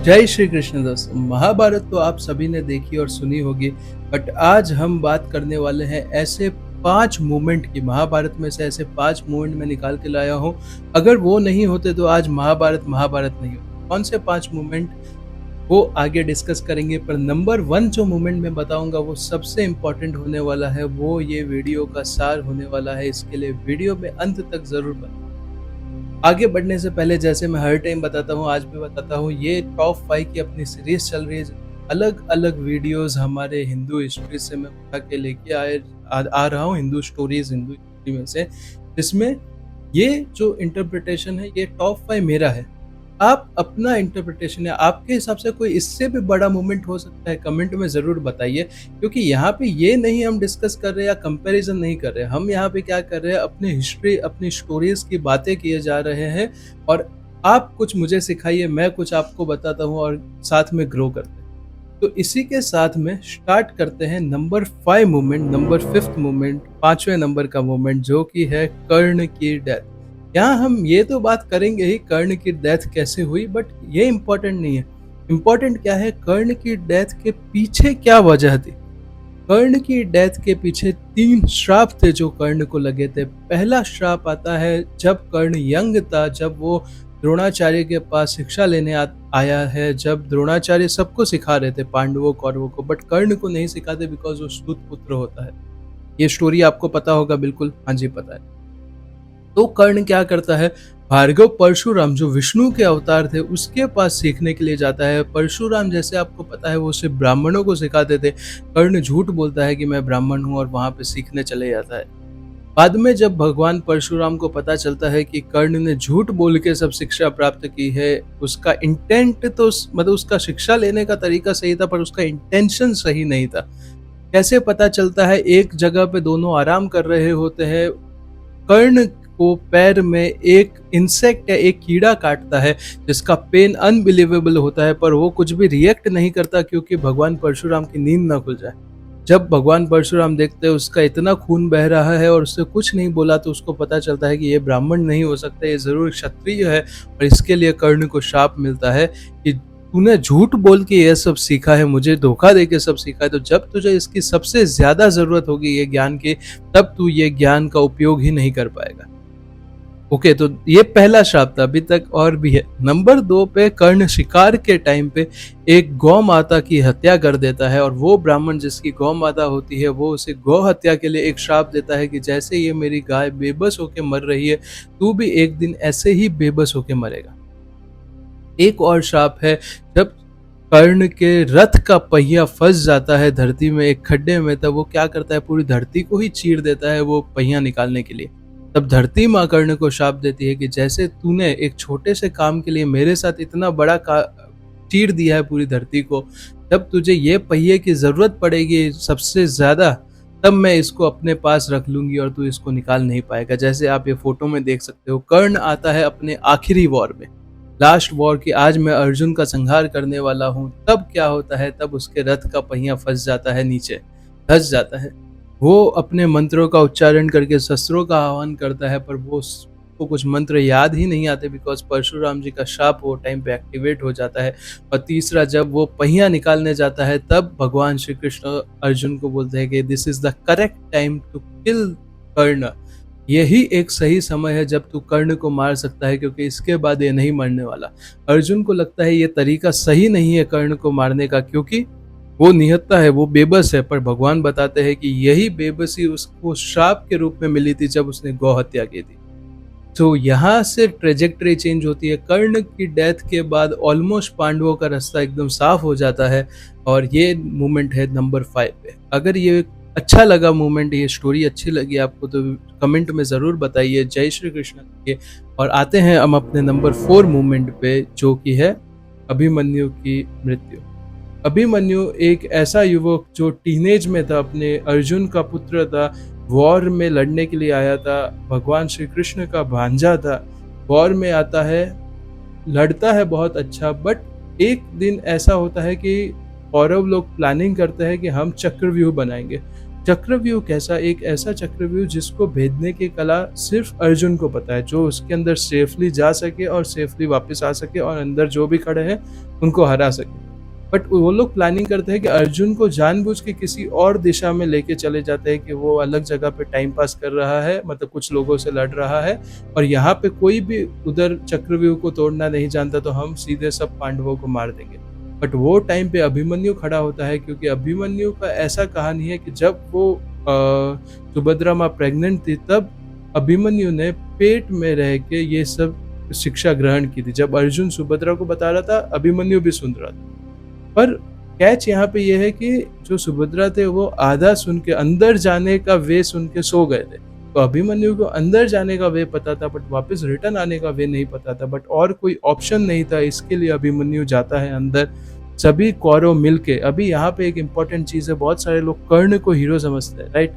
जय श्री कृष्ण दोस्तों। महाभारत तो आप सभी ने देखी और सुनी होगी, बट आज हम बात करने वाले हैं ऐसे 5 मोमेंट की। महाभारत में से ऐसे 5 मोमेंट मैं निकाल के लाया हूँ। अगर वो नहीं होते तो आज महाभारत महाभारत नहीं होता। कौन से 5 मोमेंट, वो आगे डिस्कस करेंगे। पर नंबर 1 जो मोमेंट मैं बताऊंगा वो सबसे इम्पोर्टेंट होने वाला है, वो ये वीडियो का सार होने वाला है। इसके लिए वीडियो में अंत तक जरूर बने। आगे बढ़ने से पहले, जैसे मैं हर टाइम बताता हूँ, आज भी बताता हूँ, ये टॉप 5 की अपनी सीरीज चल रही है। अलग अलग वीडियोस हमारे हिंदू हिस्ट्री से मैं उठा के लेके आ रहा हूँ, हिंदू स्टोरीज, हिंदू हिस्ट्री में से, जिसमें ये जो इंटरप्रिटेशन है ये टॉप 5 मेरा है। आप अपना इंटरप्रिटेशन है, आपके हिसाब से कोई इससे भी बड़ा मोमेंट हो सकता है, कमेंट में ज़रूर बताइए। क्योंकि यहाँ पे ये नहीं हम डिस्कस कर रहे हैं या कंपैरिजन नहीं कर रहे हैं, हम यहाँ पे क्या कर रहे हैं, अपनी हिस्ट्री, अपनी स्टोरीज की बातें किए जा रहे हैं। और आप कुछ मुझे सिखाइए, मैं कुछ आपको बताता हूँ, और साथ में ग्रो करते हैं। तो इसी के साथ में स्टार्ट करते हैं number 5 moment, number 5th moment, 5वें नंबर का मोमेंट, जो कि है कर्ण की डेथ। यहाँ हम ये तो बात करेंगे ही कर्ण की डेथ कैसे हुई, बट ये इम्पोर्टेंट नहीं है। इम्पोर्टेंट क्या है, कर्ण की डेथ के पीछे क्या वजह थी। कर्ण की डेथ के पीछे 3 श्राप थे जो कर्ण को लगे थे। पहला श्राप आता है जब कर्ण यंग था, जब वो द्रोणाचार्य के पास शिक्षा लेने आया है, जब द्रोणाचार्य सबको सिखा रहे थे, पांडवों कौरवों को, बट कर्ण को नहीं सिखाते बिकॉज वो सूत पुत्र होता है। ये स्टोरी आपको पता होगा, बिल्कुल, हाँ जी पता है। तो कर्ण क्या करता है, भार्गव परशुराम जो विष्णु के अवतार थे उसके पास सीखने के लिए जाता है। परशुराम, जैसे आपको पता है, वो सिर्फ ब्राह्मणों को सिखाते थे। कर्ण झूठ बोलता है कि मैं ब्राह्मण हूँ और वहां पे सीखने चले जाता है। बाद में जब भगवान परशुराम को पता चलता है कि कर्ण ने झूठ बोल के सब शिक्षा प्राप्त की है, उसका इंटेंट तो मतलब उसका शिक्षा लेने का तरीका सही था पर उसका इंटेंशन सही नहीं था। कैसे पता चलता है, एक जगह पे दोनों आराम कर रहे होते हैं, कर्ण को पैर में एक इंसेक्ट या एक कीड़ा काटता है जिसका पेन अनबिलीवेबल होता है, पर वो कुछ भी रिएक्ट नहीं करता क्योंकि भगवान परशुराम की नींद ना खुल जाए। जब भगवान परशुराम देखते हैं उसका इतना खून बह रहा है और उससे कुछ नहीं बोला, तो उसको पता चलता है कि ये ब्राह्मण नहीं हो सकता, ये जरूर क्षत्रिय है। और इसके लिए कर्ण को शाप मिलता है कि तूने झूठ बोल के ये सब सीखा है, मुझे धोखा दे के सब सीखा है, तो जब तुझे इसकी सबसे ज्यादा जरूरत होगी ये ज्ञान की, तब तू ये ज्ञान का उपयोग ही नहीं कर पाएगा। ओके, तो ये पहला श्राप था, अभी तक और भी है। नंबर 2 पे कर्ण शिकार के टाइम पे एक गौ माता की हत्या कर देता है, और वो ब्राह्मण जिसकी गौ माता होती है वो उसे गौ हत्या के लिए एक श्राप देता है कि जैसे ये मेरी गाय बेबस होके मर रही है, तू भी एक दिन ऐसे ही बेबस होके मरेगा। एक और श्राप है जब कर्ण के रथ का पहिया फंस जाता है धरती में, एक खड्डे में, तब वो क्या करता है, पूरी धरती को ही चीर देता है वो पहिया निकालने के लिए। तब धरती माँ कर्ण को शाप देती है कि जैसे तूने एक छोटे से काम के लिए मेरे साथ इतना बड़ा चीर दिया है पूरी धरती को, जब तुझे ये पहिए की जरूरत पड़ेगी सबसे ज्यादा, तब मैं इसको अपने पास रख लूंगी और तू इसको निकाल नहीं पाएगा। जैसे आप ये फोटो में देख सकते हो, कर्ण आता है अपने आखिरी वॉर में, लास्ट वॉर की, आज मैं अर्जुन का संहार करने वाला हूँ। तब क्या होता है, तब उसके रथ का पहिया फंस जाता है, नीचे धंस जाता है। वो अपने मंत्रों का उच्चारण करके शस्त्रों का आह्वान करता है, पर वो को कुछ मंत्र याद ही नहीं आते बिकॉज परशुराम जी का शाप वो टाइम पे एक्टिवेट हो जाता है। और तीसरा, जब वो पहिया निकालने जाता है, तब भगवान श्री कृष्ण अर्जुन को बोलते हैं कि this is the correct time to kill Karna. यही एक सही समय है जब तू कर्ण को मार सकता है, क्योंकि इसके बाद ये नहीं मरने वाला। अर्जुन को लगता है ये तरीका सही नहीं है कर्ण को मारने का, क्योंकि वो निहत्था है, वो बेबस है, पर भगवान बताते हैं कि यही बेबसी उसको श्राप के रूप में मिली थी जब उसने गौ हत्या की थी। तो यहाँ से ट्रेजेक्टरी चेंज होती है। कर्ण की डेथ के बाद ऑलमोस्ट पांडवों का रास्ता एकदम साफ हो जाता है, और ये मोमेंट है नंबर 5 पे। अगर ये अच्छा लगा मोमेंट, ये स्टोरी अच्छी लगी आपको, तो कमेंट में ज़रूर बताइए। जय श्री कृष्ण के। और आते हैं हम अपने नंबर 4 मोमेंट पे, जो कि है अभिमन्यु की मृत्यु। अभिमन्यु एक ऐसा युवक जो टीनेज में था, अपने अर्जुन का पुत्र था, वॉर में लड़ने के लिए आया था, भगवान श्री कृष्ण का भांजा था। वॉर में आता है, लड़ता है बहुत अच्छा, बट एक दिन ऐसा होता है कि कौरव लोग प्लानिंग करते हैं कि हम चक्रव्यूह बनाएंगे। चक्रव्यूह कैसा, एक ऐसा चक्रव्यूह जिसको भेदने की कला सिर्फ अर्जुन को पता है, जो उसके अंदर सेफली जा सके और सेफली वापस आ सके और अंदर जो भी खड़े हैं उनको हरा सके। बट वो लोग प्लानिंग करते हैं कि अर्जुन को जानबूझ के किसी और दिशा में लेके चले जाते हैं कि वो अलग जगह पे टाइम पास कर रहा है, मतलब कुछ लोगों से लड़ रहा है और यहाँ पे कोई भी उधर चक्रव्यूह को तोड़ना नहीं जानता, तो हम सीधे सब पांडवों को मार देंगे। बट वो टाइम पे अभिमन्यु खड़ा होता है, क्योंकि अभिमन्यु का ऐसा कहानी है कि जब वो सुभद्रा माँ प्रेग्नेंट थी, तब अभिमन्यु ने पेट में रह के ये सब शिक्षा ग्रहण की थी। जब अर्जुन सुभद्रा को बता रहा था, अभिमन्यु भी सुन रहा था। पर कैच यहाँ पे ये है कि जो सुभद्रा थे वो आधा सुन के, अंदर जाने का वे सुन के सो गए थे। तो अभिमन्यु को अंदर जाने का वे पता था, बट वापस रिटर्न आने का वे नहीं पता था। बट और कोई ऑप्शन नहीं था, इसके लिए अभिमन्यु जाता है अंदर। सभी कौरव मिलके, अभी यहाँ पे एक इम्पॉर्टेंट चीज है, बहुत सारे लोग कर्ण को हीरो समझते हैं, राइट?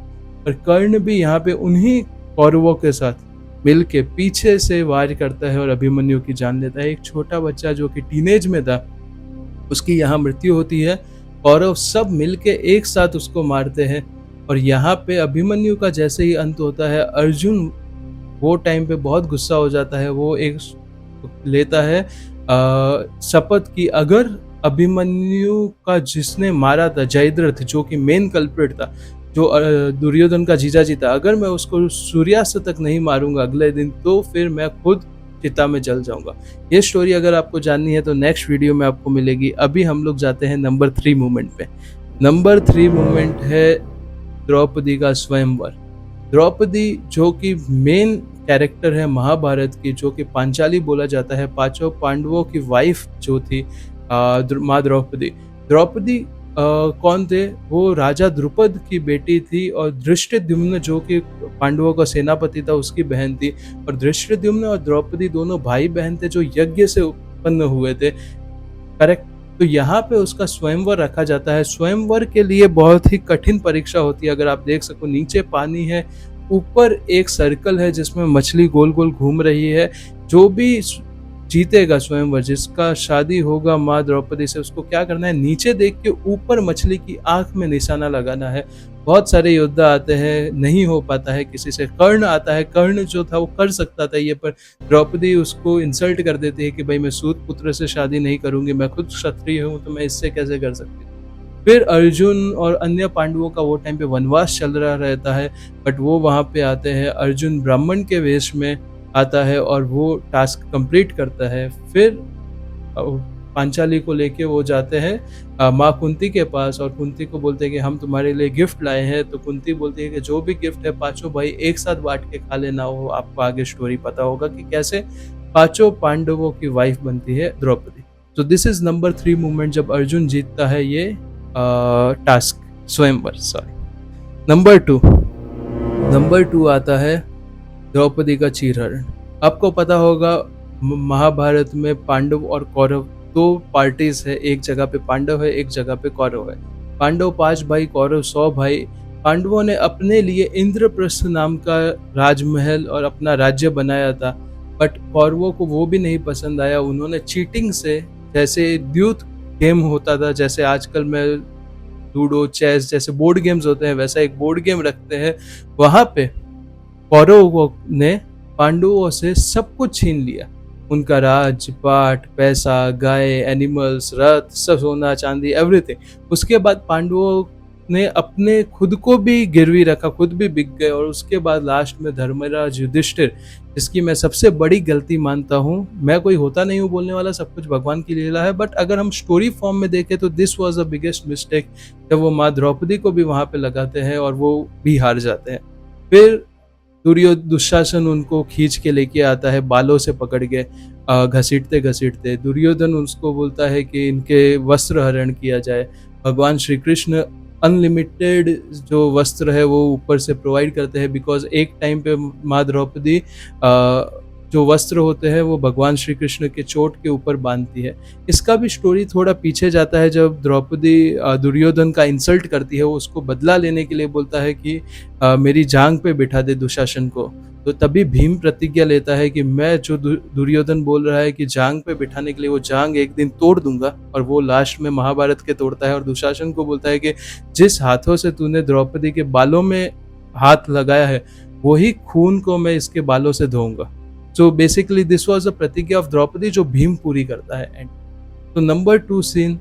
पर कर्ण भी यहाँ पे उन्हीं कौरवों के साथ मिलके पीछे से वार करता है और अभिमन्यु की जान लेता है। एक छोटा बच्चा जो कि टीनेज में था, उसकी यहाँ मृत्यु होती है। कौरव सब मिलके एक साथ उसको मारते हैं और यहाँ पे अभिमन्यु का जैसे ही अंत होता है, अर्जुन वो टाइम पे बहुत गुस्सा हो जाता है। वो एक लेता है शपथ की, अगर अभिमन्यु का जिसने मारा था जयद्रथ, जो कि मेन कल्प्रिट था, जो दुर्योधन का जीजाजी था, अगर मैं उसको सूर्यास्त तक नहीं मारूंगा अगले दिन, तो फिर मैं खुद चिता में जल जाऊंगा। ये स्टोरी अगर आपको जाननी है तो नेक्स्ट वीडियो में आपको मिलेगी। अभी हम लोग जाते हैं नंबर 3 मूवमेंट पे। नंबर 3 मूवमेंट है द्रौपदी का स्वयंवर। द्रौपदी जो कि मेन कैरेक्टर है महाभारत की, जो कि पांचाली बोला जाता है, पांचों पांडवों की वाइफ जो थी माँ द्रौपदी। द्रौपदी कौन थे? वो राजा द्रुपद की बेटी थी और धृष्टद्युम्न जो कि पांडवों का सेनापति था, उसकी बहन थी। और धृष्टद्युम्न और द्रौपदी दोनों भाई बहन थे जो यज्ञ से उत्पन्न हुए थे, करेक्ट? तो यहाँ पे उसका स्वयंवर रखा जाता है। स्वयंवर के लिए बहुत ही कठिन परीक्षा होती है। अगर आप देख सको, नीचे पानी है, ऊपर एक सर्कल है जिसमें मछली गोल गोल घूम रही है। जो भी जीतेगा स्वयंवर, जिसका शादी होगा माँ द्रौपदी से, उसको क्या करना है? नीचे देख के ऊपर मछली की आंख में निशाना लगाना है। बहुत सारे योद्धा आते हैं, नहीं हो पाता है किसी से। कर्ण आता है, कर्ण जो था वो कर सकता था ये, पर द्रौपदी उसको इंसल्ट कर देती है कि भाई मैं सूत पुत्र से शादी नहीं करूंगी, मैं खुद क्षत्रिय हूँ, तो मैं इससे कैसे कर सकती हूँ। फिर अर्जुन और अन्य पांडवों का वो टाइम पे वनवास चल रहा रहता है, बट वो वहां पे आते हैं। अर्जुन ब्राह्मण के वेश में आता है और वो टास्क कंप्लीट करता है। फिर पांचाली को लेके वो जाते हैं माँ कुंती के पास और कुंती को बोलते हैं कि हम तुम्हारे लिए गिफ्ट लाए हैं। तो कुंती बोलती है कि जो भी गिफ्ट है पांचों भाई एक साथ बांट के खा लेना। हो आपको आगे स्टोरी पता होगा कि कैसे पांचों पांडवों की वाइफ बनती है द्रौपदी। तो दिस इज नंबर 3 मूवमेंट, जब अर्जुन जीतता है ये टास्क स्वयंवर। सॉरी, नंबर 2 आता है द्रौपदी का चीरहरण। आपको पता होगा महाभारत में पांडव और कौरव 2 पार्टीज है। एक जगह पे पांडव है, एक जगह पे कौरव है। पांडव 5 भाई, कौरव 100 भाई। पांडवों ने अपने लिए इंद्रप्रस्थ नाम का राजमहल और अपना राज्य बनाया था, बट कौरवों को वो भी नहीं पसंद आया। उन्होंने चीटिंग से, जैसे द्यूत गेम होता था, जैसे आजकल में लूडो, चेस जैसे बोर्ड गेम्स होते हैं, वैसा एक बोर्ड गेम रखते हैं। वहां पे कौरवों ने पांडवों से सब कुछ छीन लिया, उनका राजपाट, पैसा, गाय, एनिमल्स, रथ, सब, सोना चांदी, एवरीथिंग। उसके बाद पांडवों ने अपने खुद को भी गिरवी रखा, खुद भी बिक गए। और उसके बाद लास्ट में धर्मराज युधिष्ठिर, जिसकी मैं सबसे बड़ी गलती मानता हूँ, मैं कोई होता नहीं हूँ बोलने वाला, सब कुछ भगवान की लीला है, बट अगर हम स्टोरी फॉर्म में देखें तो this was the biggest mistake, जब वो माँ द्रौपदी को भी वहां पे लगाते हैं और वो भी हार जाते हैं। फिर दुशासन उनको खींच के लेके आता है, बालों से पकड़ के घसीटते घसीटते। दुर्योधन उसको बोलता है कि इनके वस्त्र हरण किया जाए। भगवान श्री कृष्ण अनलिमिटेड जो वस्त्र है वो ऊपर से प्रोवाइड करते हैं, बिकॉज एक टाइम पे माँ द्रौपदी जो वस्त्र होते हैं वो भगवान श्री कृष्ण के चोट के ऊपर बांधती है। इसका भी स्टोरी थोड़ा पीछे जाता है, जब द्रौपदी दुर्योधन का इंसल्ट करती है, वो उसको बदला लेने के लिए बोलता है कि मेरी जांग पे बिठा दे दुशासन को। तो तभी भीम प्रतिज्ञा लेता है कि मैं जो दुर्योधन बोल रहा है कि जांग पे बिठाने के लिए, वो जांग एक दिन तोड़ दूंगा। और वो लास्ट में महाभारत के तोड़ता है और दुशासन को बोलता है कि जिस हाथों से तूने द्रौपदी के बालों में हाथ लगाया है, वही खून को मैं इसके बालों से धोऊंगा। So basically this was a प्रतिज्ञा ऑफ द्रौपदी जो भीम पूरी करता है एंड। तो नंबर 2 सीन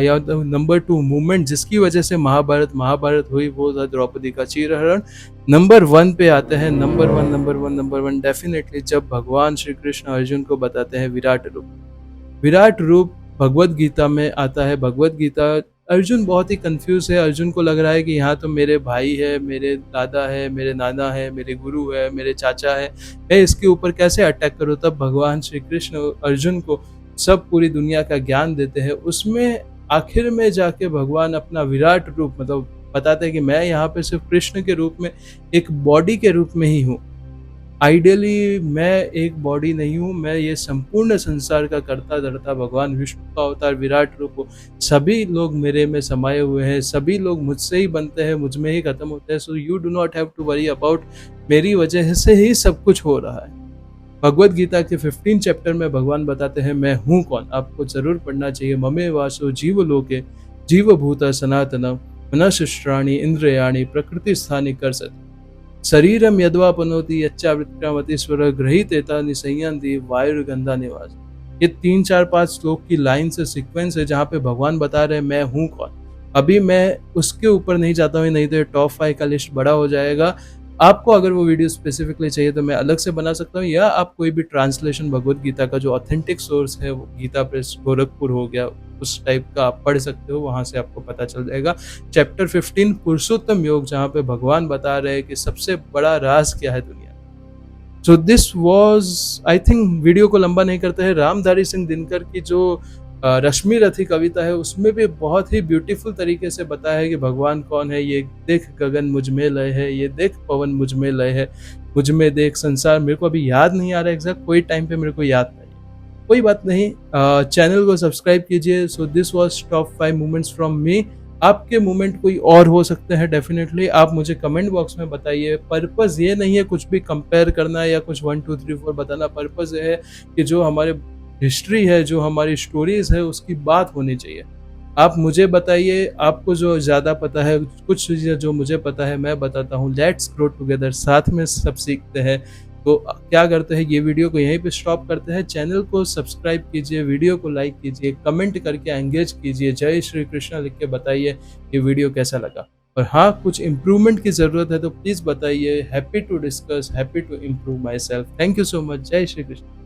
या नंबर 2 मूवमेंट जिसकी वजह से महाभारत महाभारत हुई, वो था द्रौपदी का चीरहरण। नंबर 1 पे आते हैं। नंबर 1 डेफिनेटली जब भगवान श्री कृष्ण अर्जुन को बताते हैं विराट रूप। विराट रूप भगवत गीता में आता है। भगवत गीता, अर्जुन बहुत ही कंफ्यूज है। अर्जुन को लग रहा है कि यहाँ तो मेरे भाई है, मेरे दादा है, मेरे नाना है, मेरे गुरु है, मेरे चाचा है, मैं इसके ऊपर कैसे अटैक करूँ। तब भगवान श्री कृष्ण अर्जुन को सब पूरी दुनिया का ज्ञान देते हैं। उसमें आखिर में जाके भगवान अपना विराट रूप मतलब बताते हैं कि मैं यहाँ पे सिर्फ कृष्ण के रूप में, एक बॉडी के रूप में ही हूँ। आइडियली मैं एक बॉडी नहीं हूँ, मैं ये संपूर्ण संसार का कर्ता धर्ता भगवान विष्णु का अवतार विराट रूप हूँ। सभी लोग मेरे में समाये हुए हैं, सभी लोग मुझसे ही बनते हैं, मुझ में ही खत्म होते हैं। So you do not have to worry about, मेरी वजह से ही सब कुछ हो रहा है। भगवत गीता के 15 चैप्टर में भगवान बताते हैं मैं हूँ कौन। आपको जरूर पढ़ना चाहिए। ममे वासो जीव लोके जीवभूत सनातनम मनःशिष्टानि इंद्रियाणि प्रकृति स्थानि कर्षति शरीरम यद्वापनोति यच्चा विक्रामतीश्वर गृहीतेता निसंयन्ति वायुर्गंधा निवास। ये 3 4 5 श्लोक की लाइन से सीक्वेंस है जहाँ पे भगवान बता रहे हैं मैं हूँ कौन। अभी मैं उसके ऊपर नहीं जाता हूँ, नहीं तो टॉप 5 का लिस्ट बड़ा हो जाएगा। आपको अगर वो वीडियो स्पेसिफिकली चाहिए तो मैं अलग से बना सकता हूँ, या आप कोई भी ट्रांसलेशन भगवत गीता का जो ऑथेंटिक सोर्स है, वो गीता प्रेस गोरखपुर हो गया, उस टाइप का आप पढ़ सकते हो, वहां से आपको पता चल जाएगा। चैप्टर 15 पुरुषोत्तम योग, जहाँ पे भगवान बता रहे हैं कि सबसे बड़ा राज क्या है दुनिया। So this was, I think video को लंबा नहीं करते हैं। रामधारी सिंह दिनकर की जो रश्मि रथी कविता है, उसमें भी बहुत ही ब्यूटीफुल तरीके से बताया है कि भगवान कौन है। ये देख गगन मुझ में लय है, ये देख पवन मुझ में लय है, मुझ में देख संसार। मेरे को अभी याद नहीं आ रहा एग्जैक्ट, कोई टाइम पे मेरे को याद नहीं, कोई बात नहीं। चैनल को सब्सक्राइब कीजिए। So this was top 5 moments from me. आपके मोमेंट कोई और हो सकते हैं डेफिनेटली, आप मुझे कमेंट बॉक्स में बताइए। पर्पस ये नहीं है कुछ भी कंपेयर करना या कुछ 1 2 3 4 बताना। पर्पस ये है कि जो हमारे हिस्ट्री है, जो हमारी स्टोरीज है, उसकी बात होनी चाहिए। आप मुझे बताइए, आपको जो ज़्यादा पता है, कुछ चीज़ें जो मुझे पता है मैं बताता हूँ। लेट्स ग्रो टुगेदर, साथ में सब सीखते हैं। तो क्या करते हैं, ये वीडियो को यहीं पे स्टॉप करते हैं। चैनल को सब्सक्राइब कीजिए, वीडियो को लाइक कीजिए, कमेंट करके एंगेज कीजिए, जय श्री कृष्ण लिख के बताइए ये वीडियो कैसा लगा। और हाँ, कुछ इम्प्रूवमेंट की ज़रूरत है तो प्लीज़ बताइए। Happy to discuss, happy to improve my self. Thank you so much. जय श्री कृष्ण।